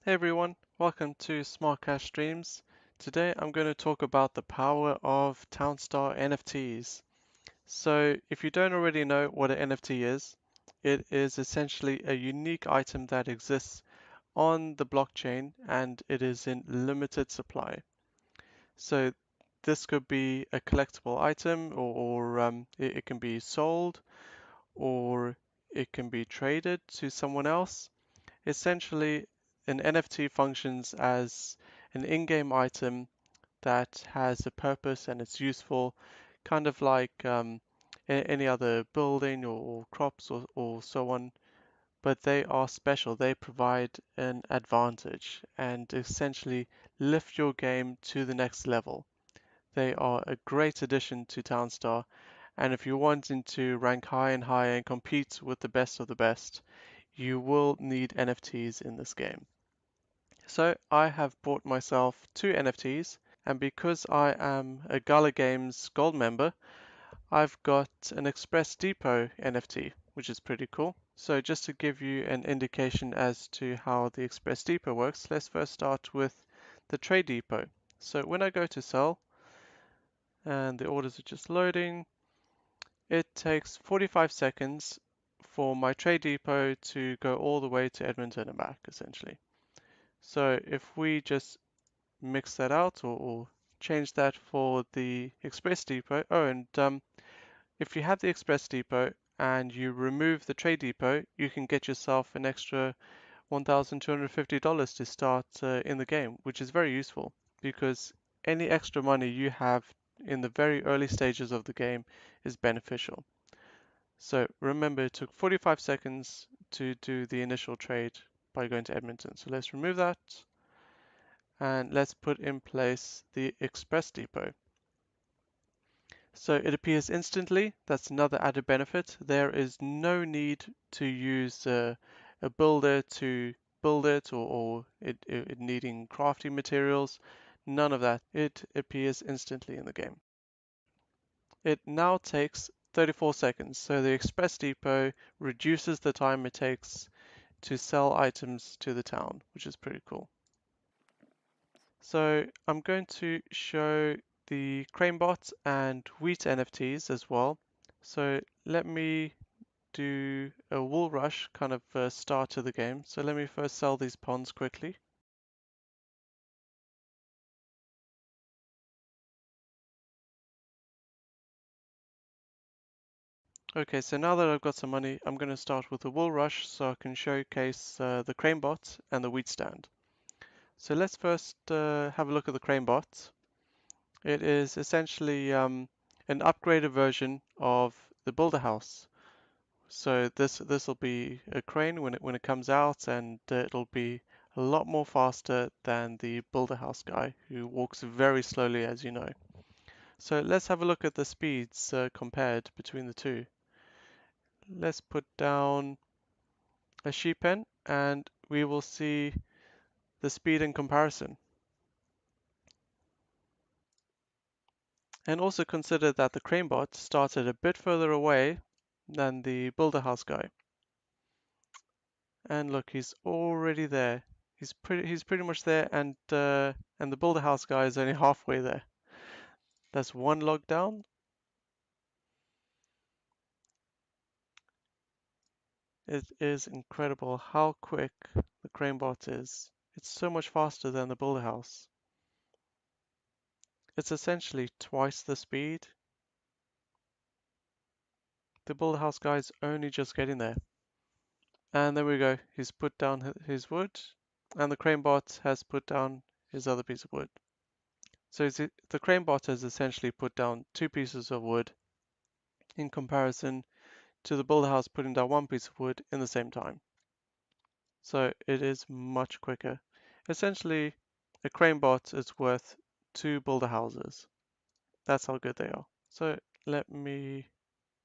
Hey everyone, welcome to Smart Cash Streams. Today I'm going to talk about the power of townstar NFTs. So if you don't already know what an NFT is, it is essentially a unique item that exists on the blockchain and it is in limited supply. So this could be a collectible item or it can be sold or it can be traded to someone else. Essentially, an NFT functions as an in-game item that has a purpose and it's useful, kind of like any other building or crops or so on, but they are special. They provide an advantage and essentially lift your game to the next level. They are a great addition to Townstar, and if you're wanting to rank higher and higher and compete with the best of the best, you will need NFTs in this game. So I have bought myself two NFTs, and because I am a Gala Games gold member, I've got an Express Depot NFT, which is pretty cool. So just to give you an indication as to how the Express Depot works, let's first start with the Trade Depot. So when I go to sell, and the orders are just loading, it takes 45 seconds for my Trade Depot to go all the way to Edmonton and back, essentially. So if we just mix that out or change that for the Express Depot. Oh, and if you have the Express Depot and you remove the Trade Depot, you can get yourself an extra $1,250 to start in the game, which is very useful because any extra money you have in the very early stages of the game is beneficial. So remember, it took 45 seconds to do the initial trade by going to Edmonton. So let's remove that and let's put in place the Express Depot. So it appears instantly. That's another added benefit. There is no need to use a builder to build it or it needing crafting materials. None of that. It appears instantly in the game. It now takes 34 seconds. So the Express Depot reduces the time it takes to sell items to the town, which is pretty cool. So I'm going to show the CraneBot and wheat NFTs as well. So let me do a wool rush kind of start to the game. So let me first sell these ponds quickly. Okay, so now that I've got some money, I'm going to start with the wool rush so I can showcase the CraneBot and the wheat stand. So let's first have a look at the CraneBot. It is essentially an upgraded version of the Builder House. So this will be a crane when it comes out, and it'll be a lot more faster than the Builder House guy, who walks very slowly, as you know. So let's have a look at the speeds compared between the two. Let's put down a sheep pen, and we will see the speed in comparison. And also consider that the CraneBot started a bit further away than the Builder House guy. And look, he's already there. He's pretty much there, and the Builder House guy is only halfway there. That's one log down. It is incredible how quick the CraneBot is. It's so much faster than the Builder House. It's essentially twice the speed. The Builder House guy is only just getting there. And there we go. He's put down his wood, and the CraneBot has put down his other piece of wood. So the CraneBot has essentially put down two pieces of wood in comparison to the builder house putting down one piece of wood in the same time. So it is much quicker. Essentially, a CraneBot is worth two builder houses. That's how good they are. So let me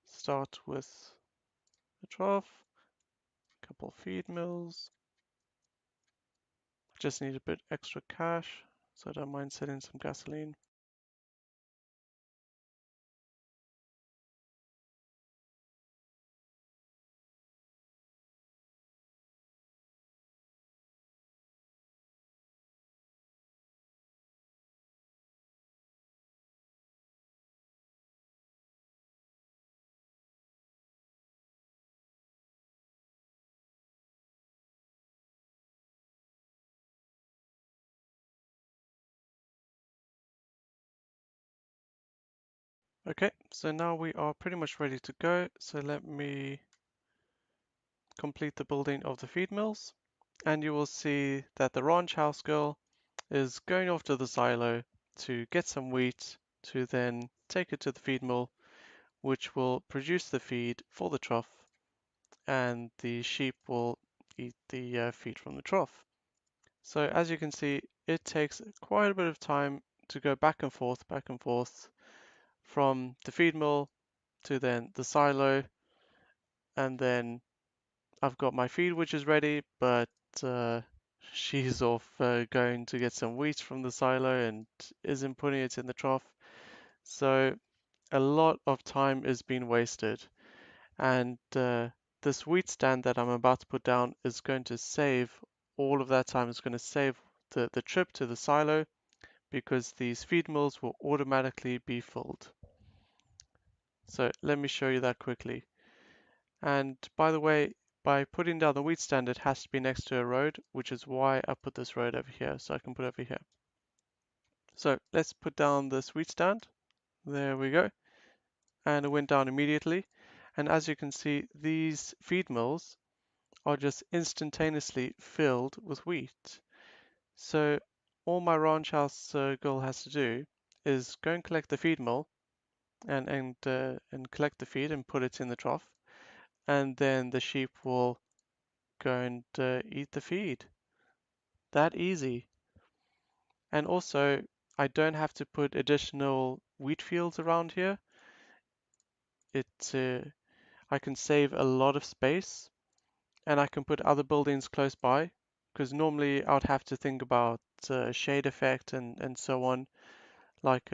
start with a trough, a couple of feed mills. Just need a bit extra cash, so I don't mind selling some gasoline. Okay, so now we are pretty much ready to go. So let me complete the building of the feed mills, and you will see that the ranch house girl is going off to the silo to get some wheat to then take it to the feed mill, which will produce the feed for the trough, and the sheep will eat the feed from the trough. So as you can see, it takes quite a bit of time to go back and forth from the feed mill to then the silo, and then I've got my feed which is ready, but uh, she's off going to get some wheat from the silo and isn't putting it in the trough. So a lot of time is being wasted, and this wheat stand that I'm about to put down is going to save all of that time. It's going to save the trip to the silo because these feed mills will automatically be filled. So let me show you that quickly. And by the way, by putting down the wheat stand, it has to be next to a road, which is why I put this road over here, so I can put it over here. So let's put down this wheat stand. There we go. And it went down immediately. And as you can see, these feed mills are just instantaneously filled with wheat. So all my ranch house girl has to do is go and collect the feed mill and collect the feed and put it in the trough, and then the sheep will go and eat the feed. That easy. And also, I don't have to put additional wheat fields around here. It I can save a lot of space, and I can put other buildings close by, because normally I would have to think about shade effect and so on. Like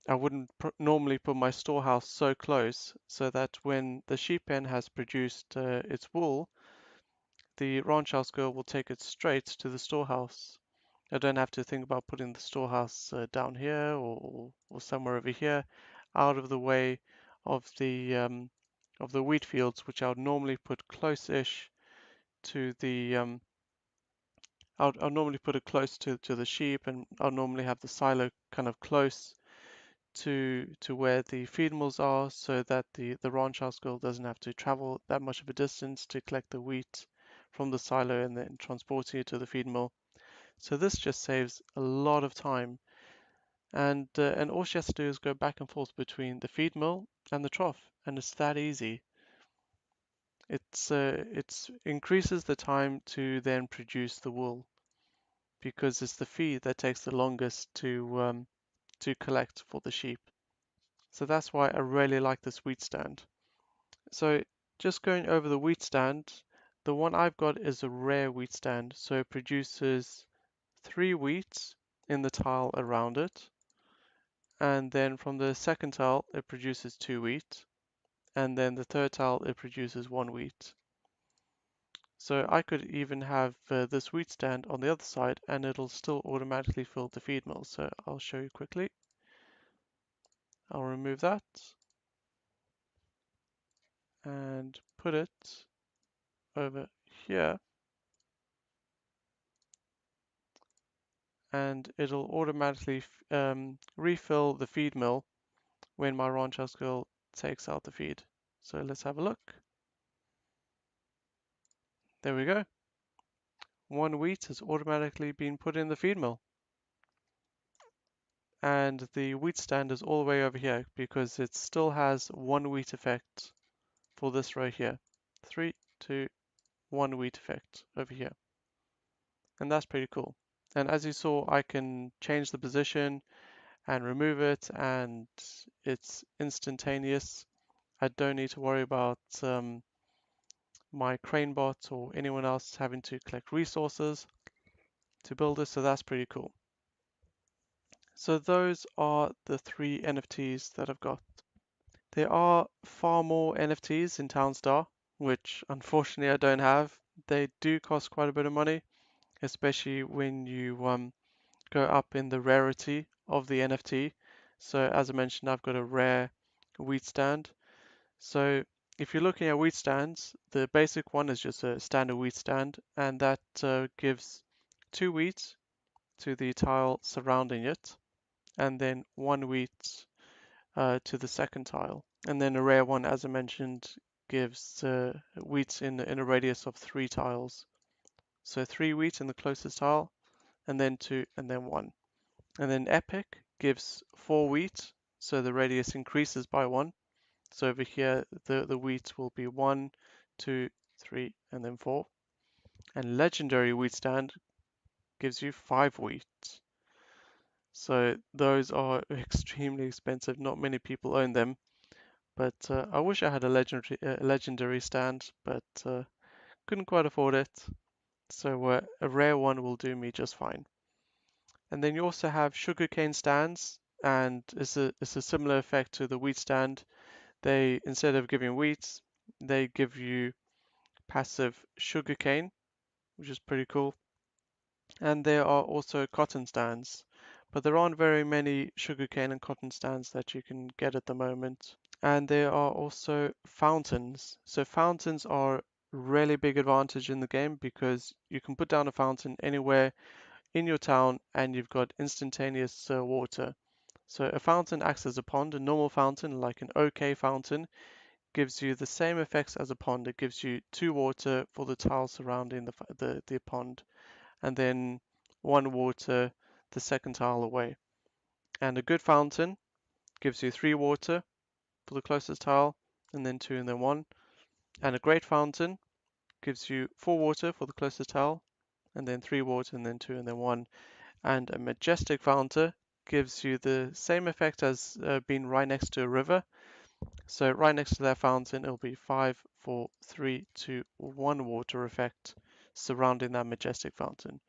I wouldn't normally put my storehouse so close so that when the sheep pen has produced its wool, the ranch house girl will take it straight to the storehouse. I don't have to think about putting the storehouse down here or somewhere over here, out of the way of the wheat fields, which I would normally put close-ish to the I'll normally put it close to the sheep, and I'll normally have the silo kind of close to where the feed mills are, so that the ranch house girl doesn't have to travel that much of a distance to collect the wheat from the silo and then transporting it to the feed mill. So this just saves a lot of time, and all she has to do is go back and forth between the feed mill and the trough, and it's that easy. It's increases the time to then produce the wool because it's the feed that takes the longest to collect for the sheep. So that's why I really like this wheat stand. So just going over the wheat stand, the one I've got is a rare wheat stand, so it produces 3 wheat in the tile around it, and then from the second tile it produces 2 wheat, and then the third tile it produces 1 wheat. So I could even have this wheat stand on the other side and it'll still automatically fill the feed mill. So I'll show you quickly. I'll remove that and put it over here, and it'll automatically refill the feed mill when my ranch house girl takes out the feed. So let's have a look. There we go. 1 wheat has automatically been put in the feed mill. And the wheat stand is all the way over here because it still has 1 wheat effect for this row here. 3, 2, 1 wheat effect over here. And that's pretty cool. And as you saw, I can change the position and remove it, and it's instantaneous. I don't need to worry about my CraneBot or anyone else having to collect resources to build this, so that's pretty cool. So those are the 3 NFTs that I've got. There are far more NFTs in Townstar, which unfortunately I don't have. They do cost quite a bit of money, especially when you go up in the rarity of the NFT. So as I mentioned, I've got a rare wheat stand. So if you're looking at wheat stands, the basic one is just a standard wheat stand, and that gives 2 wheat to the tile surrounding it, and then 1 wheat to the second tile. And then a rare one, as I mentioned, gives wheat in a radius of 3 tiles. So 3 wheat in the closest tile, and then 2, and then 1. And then epic gives 4 wheat, so the radius increases by 1. So over here, the wheat will be 1, 2, 3, and then 4. And legendary wheat stand gives you 5 wheat. So those are extremely expensive. Not many people own them. But I wish I had a legendary stand, but couldn't quite afford it. So a rare one will do me just fine. And then you also have sugarcane stands, and it's a similar effect to the wheat stand. They, instead of giving wheat, they give you passive sugarcane, which is pretty cool. And there are also cotton stands, but there aren't very many sugarcane and cotton stands that you can get at the moment. And there are also fountains. So fountains are really big advantage in the game because you can put down a fountain anywhere in your town and you've got instantaneous water. So a fountain acts as a pond. A normal fountain, like an OK fountain, gives you the same effects as a pond. It gives you 2 water for the tile surrounding the pond, and then 1 water the second tile away. And a good fountain gives you 3 water for the closest tile, and then 2 and then 1. And a great fountain gives you 4 water for the closest tile, and then 3 water, and then 2 and then 1. And a majestic fountain gives you the same effect as being right next to a river. So right next to that fountain, it'll be 5, 4, 3, 2, 1 water effect surrounding that majestic fountain.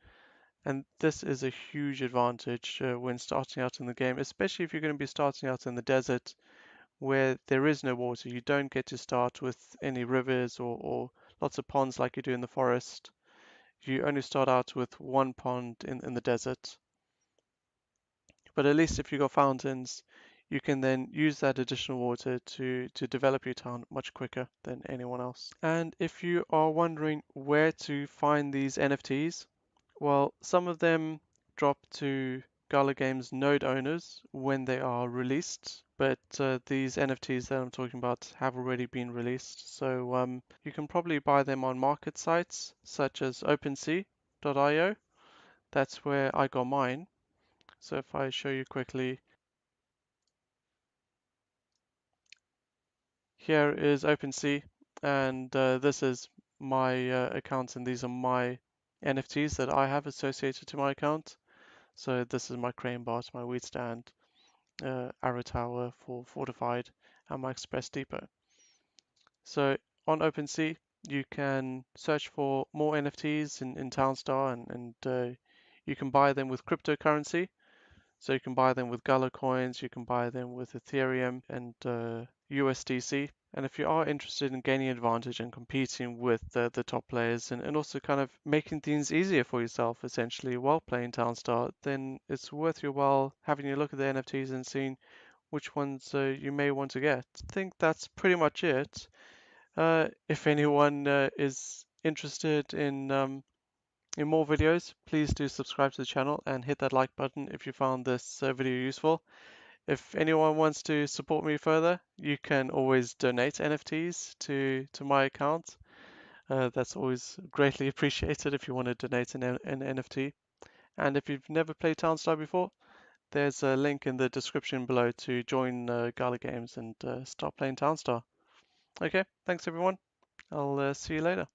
And this is a huge advantage when starting out in the game, especially if you're going to be starting out in the desert where there is no water. You don't get to start with any rivers or lots of ponds like you do in the forest. You only start out with one pond in the desert. But at least if you've got fountains, you can then use that additional water to develop your town much quicker than anyone else. And if you are wondering where to find these NFTs, well, some of them drop to Gala Games node owners when they are released, but these NFTs that I'm talking about have already been released. So you can probably buy them on market sites such as OpenSea.io. That's where I got mine. So if I show you quickly, here is OpenSea, and this is my account, and these are my NFTs that I have associated to my account. So this is my CraneBot, my wheat stand, arrow tower for fortified, and my express depot. So on OpenSea, you can search for more NFTs in townstar, and you can buy them with cryptocurrency. So you can buy them with Gala Coins, you can buy them with Ethereum and USDC. And if you are interested in gaining advantage and competing with the top players and also kind of making things easier for yourself essentially while playing Townstar, then it's worth your while having a look at the NFTs and seeing which ones you may want to get. I think that's pretty much it. If anyone is interested in more videos, please do subscribe to the channel and hit that like button if you found this video useful. If anyone wants to support me further, you can always donate NFTs to my account. That's always greatly appreciated if you want to donate an NFT. And if you've never played Townstar before, there's a link in the description below to join Gala Games and start playing Townstar. Okay, thanks everyone. I'll see you later.